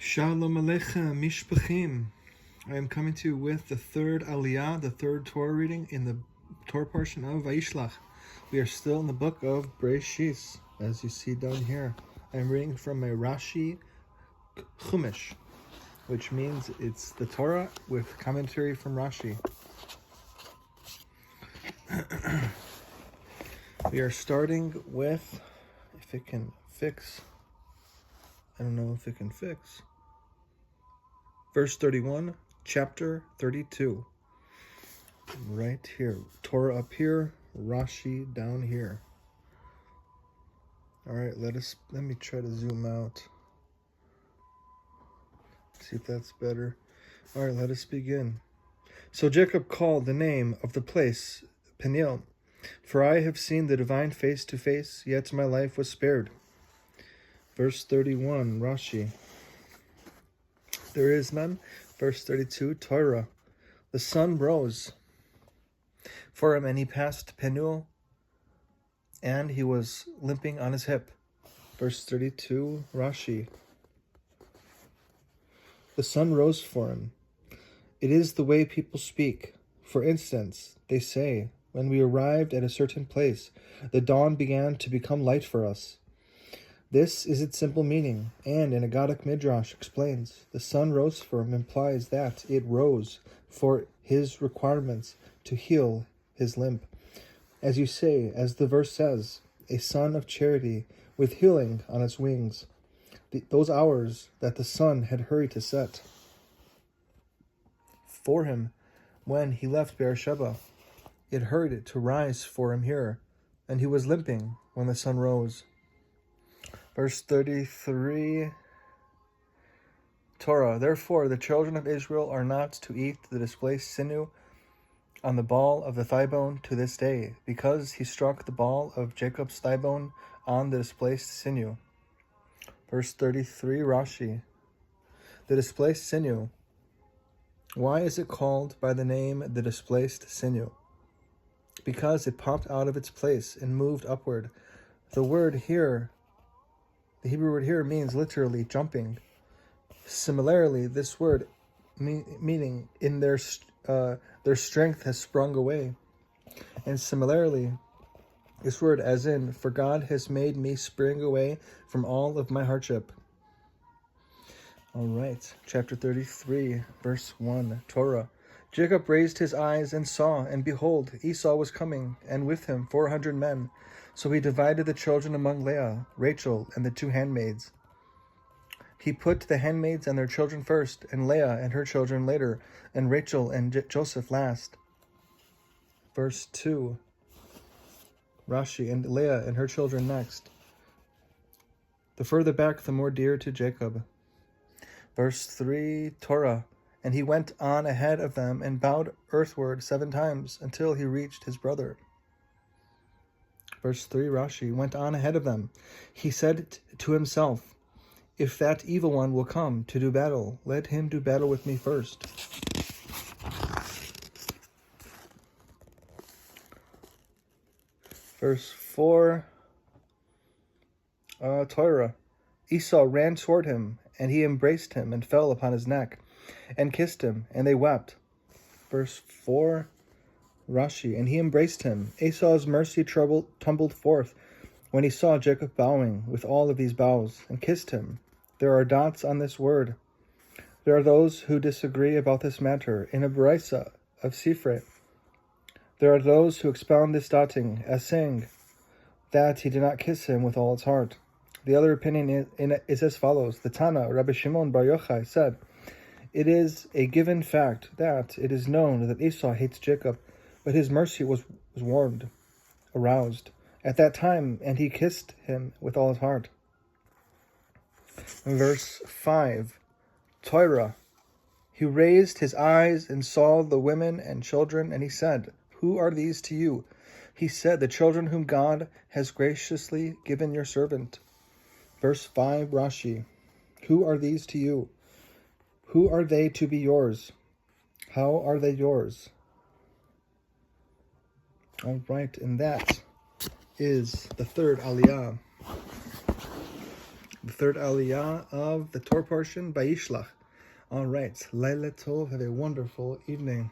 Shalom Aleichem Mishpachim. I am coming to you with the third Aliyah, the third Torah reading in the Torah portion of Vayishalch. We are still in the book of Bereishit, as you see down here. I am reading from a Rashi Chumash, which means it's the Torah with commentary from Rashi. We are starting with, if it can fix, I don't know if it can fix. Verse 31, chapter 32. Right here. Torah up here, Rashi down here. Alright, let me try to zoom out. See if that's better. Alright, let us begin. So Jacob called the name of the place Peniel, for I have seen the divine face to face, yet my life was spared. Verse 31, Rashi. There is none. Verse 32, Torah. The sun rose for him, and he passed Penuel, and he was limping on his hip. Verse 32, Rashi. The sun rose for him. It is the way people speak. For instance, they say, when we arrived at a certain place, the dawn began to become light for us. This is its simple meaning, and an Aggadic Midrash explains, the sun rose for him implies that it rose for his requirements to heal his limp. As you say, as the verse says, a sun of charity with healing on its wings, those hours that the sun had hurried to set. For him, when he left Beersheba, it hurried to rise for him here, and he was limping when the sun rose. Verse 33, Torah. Therefore, the children of Israel are not to eat the displaced sinew on the ball of the thigh bone to this day, because he struck the ball of Jacob's thigh bone on the displaced sinew. Verse 33, Rashi. The displaced sinew. Why is it called by the name the displaced sinew? Because it popped out of its place and moved upward. The Hebrew word here means literally jumping. Similarly, this word meaning in their strength has sprung away. And similarly, this word as in, for God has made me spring away from all of my hardship. All right, chapter 33, verse 1, Torah. Jacob raised his eyes and saw, and behold, Esau was coming, and with him 400 men. So he divided the children among Leah, Rachel, and the two handmaids. He put the handmaids and their children first, and Leah and her children later, and Rachel and Joseph last. Verse 2, Rashi, and Leah and her children next. The further back, the more dear to Jacob. Verse 3, Torah. And he went on ahead of them and bowed earthward 7 times until he reached his brother. Verse 3, Rashi, went on ahead of them. He said to himself, if that evil one will come to do battle, let him do battle with me first. Verse 4, Torah. Esau ran toward him, and he embraced him and fell upon his neck and kissed him, and they wept. Verse 4, Rashi, and he embraced him. Esau's mercy tumbled forth when he saw Jacob bowing with all of these bows, and kissed him. There are dots on this word. There are those who disagree about this matter in a Bereishit of Sifrei. There are those who expound this dotting as saying that he did not kiss him with all his heart. The other opinion is as follows. The Tana, Rabbi Shimon Bar Yochai, said, it is a given fact that it is known that Esau hates Jacob, but his mercy was aroused at that time, and he kissed him with all his heart. In verse 5, Torah. He raised his eyes and saw the women and children, and he said, who are these to you? He said, the children whom God has graciously given your servant. Verse 5, Rashi. Who are these to you? Who are they to be yours? How are they yours? All right, and that is the third Aliyah. the third aliyah of the Torah portion, Vayishalch. All right, Laila Tov, have a wonderful evening.